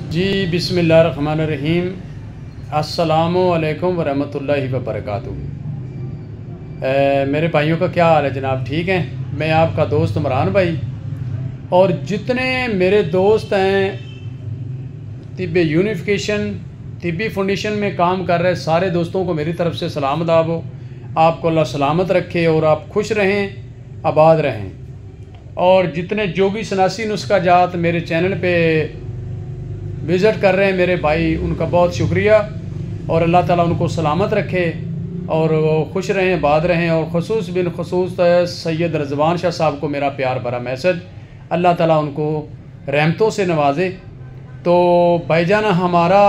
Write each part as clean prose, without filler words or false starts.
जी बिस्मिल्लाहिर्रहमानिर्रहीम। अस्सलामु अलैकुम वरहमतुल्लाहि वबरकातुहू। मेरे भाइयों का क्या हाल है जनाब, ठीक हैं? मैं आपका दोस्त इमरान भाई, और जितने मेरे दोस्त हैं तिब्बे यूनिफिकेशन तिब्बी फाउंडेशन में काम कर रहे सारे दोस्तों को मेरी तरफ़ से सलाम दाब हो। आपको अल्लाह सलामत रखे और आप खुश रहें, आबाद रहें। और जितने जोगी सनासी नुस्खा जात मेरे चैनल पे विज़िट कर रहे हैं मेरे भाई, उनका बहुत शुक्रिया और अल्लाह ताला उनको सलामत रखे और वो खुश रहें, आबाद रहें। और ख़ुसूस बिन ख़ुसूस सैयद रज़वान शाह साहब को मेरा प्यार भरा मैसेज, अल्लाह ताला उनको रहमतों से नवाजे। तो भाईजान, हमारा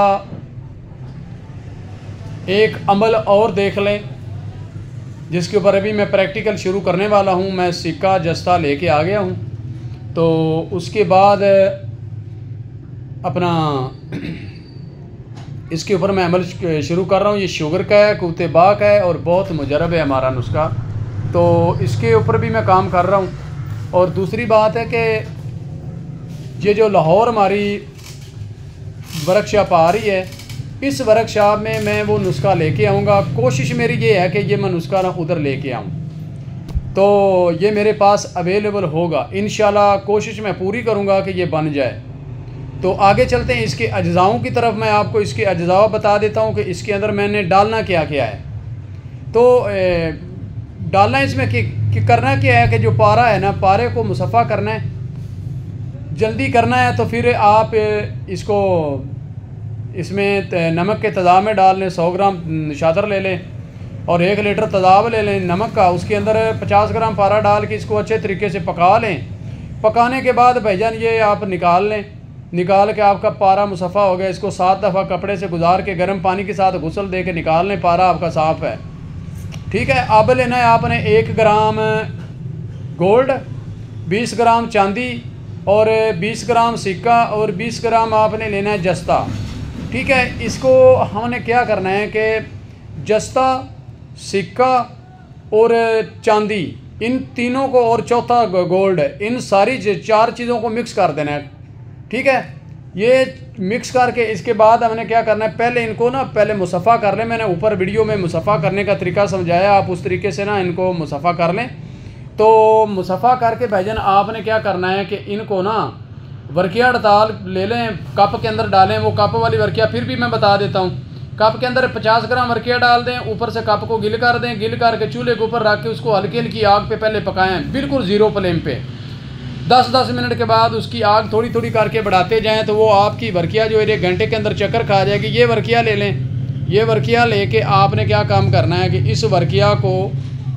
एक अमल और देख लें जिसके ऊपर अभी मैं प्रैक्टिकल शुरू करने वाला हूँ। मैं सिक्का जस्ता लेके आ गया हूँ, तो उसके बाद अपना इसके ऊपर मैं अमल शुरू कर रहा हूँ। ये शुगर का है, कुत्ते बाक है और बहुत मुजरब है हमारा नुस्खा, तो इसके ऊपर भी मैं काम कर रहा हूँ। और दूसरी बात है कि ये जो लाहौर हमारी वर्कशॉप आ रही है, इस वर्कशॉप में मैं वो नुस्खा लेके आऊँगा। कोशिश मेरी ये है कि ये मैं नुस्खा ना उधर लेके आऊँ, तो ये मेरे पास अवेलेबल होगा इंशाल्लाह। कोशिश मैं पूरी करूँगा कि ये बन जाए। तो आगे चलते हैं इसके अज्जाओं की तरफ। मैं आपको इसके अज्जा बता देता हूँ कि इसके अंदर मैंने डालना क्या क्या है। तो डालना इसमें कि करना क्या है कि जो पारा है ना, पारे को मुसफ़ा करना है, जल्दी करना है। तो फिर आप इसको इसमें नमक के तदाब में डाल लें। 100 ग्राम निशातर ले लें और 1 लीटर तदाब ले लें नमक का। उसके अंदर 50 ग्राम पारा डाल के इसको अच्छे तरीके से पका लें। पकाने के बाद भाईजान ये आप निकाल लें। निकाल के आपका पारा मुसफ़ा हो गया। इसको 7 दफ़ा कपड़े से गुजार के गर्म पानी के साथ गुसल दे के निकाल लें। पारा आपका साफ़ है, ठीक है। अब लेना है आपने 1 ग्राम गोल्ड, 20 ग्राम चांदी और 20 ग्राम सिक्का और 20 ग्राम आपने लेना है जस्ता, ठीक है। इसको हमने क्या करना है कि जस्ता, सिक्का और चांदी, इन तीनों को, और चौथा गोल्ड, इन सारी 4 चीज़ों को मिक्स कर देना है, ठीक है। ये मिक्स करके इसके बाद हमने क्या करना है, पहले इनको ना पहले मुसफ़ा कर लें। मैंने ऊपर वीडियो में मुसफ़ा करने का तरीका समझाया, आप उस तरीके से ना इनको मुसफ़ा कर लें। तो मुसफ़ा करके भाईजान आपने क्या करना है कि इनको ना वर्किया 48 ले लें, कप के अंदर डालें। वो कप वाली वर्किया फिर भी मैं बता देता हूँ। कप के अंदर 50 ग्राम वर्किया डाल दें, ऊपर से कप को गिल कर दें। गिल करके चूल्हे के ऊपर रख के उसको हल्की हल्की आग पे पहले पकाएं, बिल्कुल ज़ीरो फ्लेम पे। 10-10 मिनट के बाद उसकी आग थोड़ी थोड़ी करके बढ़ाते जाएं, तो वो आपकी वर्किया जो है 1 घंटे के अंदर चक्कर खा जाएगी। ये वर्किया ले लें। ये वर्किया लेके आपने क्या काम करना है कि इस वर्किया को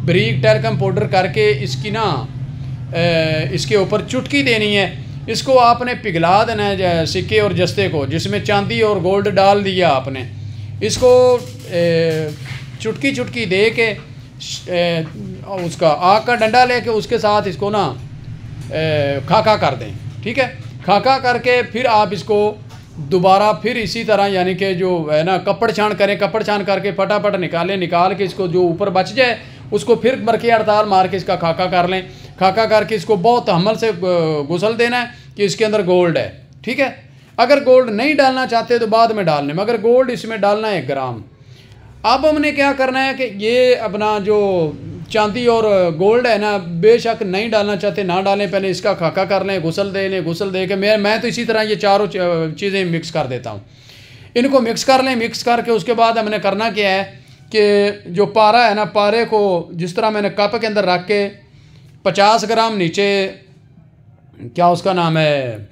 बारीक टैल्कम पाउडर करके इसकी ना इसके ऊपर चुटकी देनी है। इसको आपने पिघला देना है सिक्के और जस्ते को, जिसमें चांदी और गोल्ड डाल दिया आपने। इसको चुटकी चुटकी दे के उसका आग का डंडा लेके उसके साथ इसको ना खाका कर दें, ठीक है। खाका करके फिर आप इसको दोबारा फिर इसी तरह यानी कि जो है ना कपड़ छान करें। कपड़ छान करके फटाफट निकालें। निकाल के इसको जो ऊपर बच जाए उसको फिर बरके 48 मार के इसका खाका कर लें। खाका करके इसको बहुत हमल से गुसल देना है कि इसके अंदर गोल्ड है, ठीक है। अगर गोल्ड नहीं डालना चाहते तो बाद में डालने, मगर गोल्ड इसमें डालना है 1 ग्राम। अब हमने क्या करना है कि ये अपना जो चांदी और गोल्ड है ना, बेशक नहीं डालना चाहते ना डालें, पहले इसका खाका कर लें, गुसल दे लें। गुसल दे के मैं तो इसी तरह ये चारों चीज़ें मिक्स कर देता हूँ। इनको मिक्स कर लें। मिक्स करके उसके बाद हमने करना क्या है कि जो पारा है ना, पारे को जिस तरह मैंने कप के अंदर रख के 50 ग्राम नीचे क्या उसका नाम है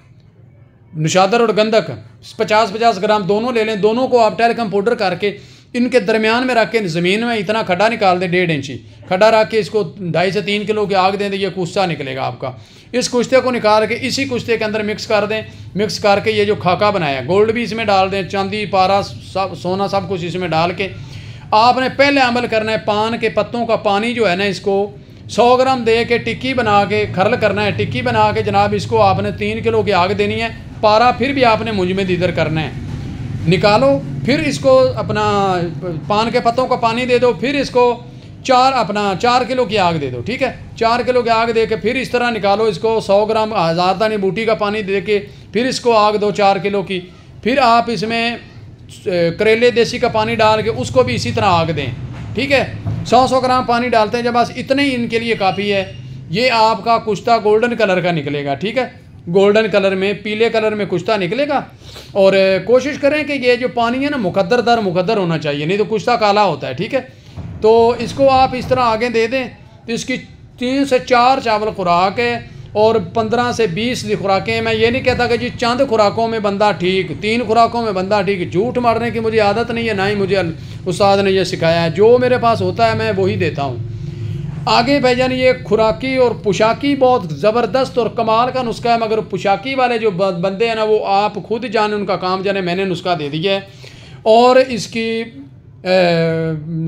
निशादर और गंधक 50-50 ग्राम दोनों ले लें। दोनों को आप टैल्कम पाउडर करके इनके दरमियान में रख के ज़मीन में इतना खड्डा निकाल दें, 1.5 इंची खड्डा रख के इसको 2.5 से 3 किलो की आग दें, ये कुश्ता निकलेगा आपका। इस कुश्ते को निकाल के इसी कुश्ते के अंदर मिक्स कर दें। मिक्स करके ये जो खाका बनाया, गोल्ड भी इसमें डाल दें, चांदी, पारा, सब सोना, सब कुछ इसमें डाल के आपने पहले अमल करना है। पान के पत्तों का पानी जो है ना, इसको 100 ग्राम दे के टिक्की बना के खरल करना है। टिक्की बना के जनाब इसको आपने 3 किलो की आग देनी है। पारा फिर भी आपने मुझ में दीदर करना है। निकालो, फिर इसको अपना पान के पत्तों का पानी दे दो। फिर इसको 4 किलो की आग दे दो, ठीक है। 4 किलो की आग दे के फिर इस तरह निकालो। इसको 100 ग्राम हज़ारदानी बूटी का पानी दे के फिर इसको आग दो 4 किलो की। फिर आप इसमें करेले देसी का पानी डाल के उसको भी इसी तरह आग दें। ठीक है, 100 ग्राम पानी डालते हैं जब, बस इतने ही इनके लिए काफ़ी है। ये आपका कुश्ता गोल्डन कलर का निकलेगा। ठीक है, गोल्डन कलर में, पीले कलर में कुश्ता निकलेगा। और कोशिश करें कि ये जो पानी है ना मुकद्दर दर मुकद्दर होना चाहिए, नहीं तो कुश्ता काला होता है। ठीक है, तो इसको आप इस तरह आगे दे दें तो इसकी 3 से 4 चावल खुराक है और 15 से 20 खुराकें। मैं ये नहीं कहता कि जी चंद खुराकों में बंदा ठीक, 3 खुराकों में बंदा ठीक। झूठ मारने की मुझे आदत नहीं है, ना ही मुझे उस्ताद ने ये सिखाया है। जो मेरे पास होता है मैं वही देता हूँ। आगे भाईजान ये खुराकी और पोशाकी बहुत ज़बरदस्त और कमाल का नुस्खा है, मगर पोशाकी वाले जो बंदे हैं ना वो आप खुद जाने, उनका काम जाने। मैंने नुस्खा दे दिया है। और इसकी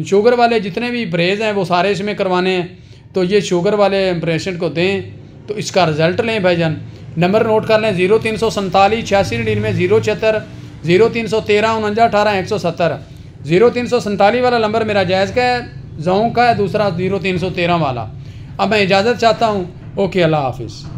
शुगर वाले जितने भी परहेज़ हैं वो सारे इसमें करवाने हैं। तो ये शुगर वाले पेशेंट को दें तो इसका रिज़ल्ट लें भाईजान। नंबर नोट कर लें 0347 8699 076 0313 49 18 170। 0347 वाला नंबर मेरा जायज़ का है, जोंक का है, दूसरा 0313 वाला। अब मैं इजाज़त चाहता हूँ। ओके, अल्लाह हाफिज़।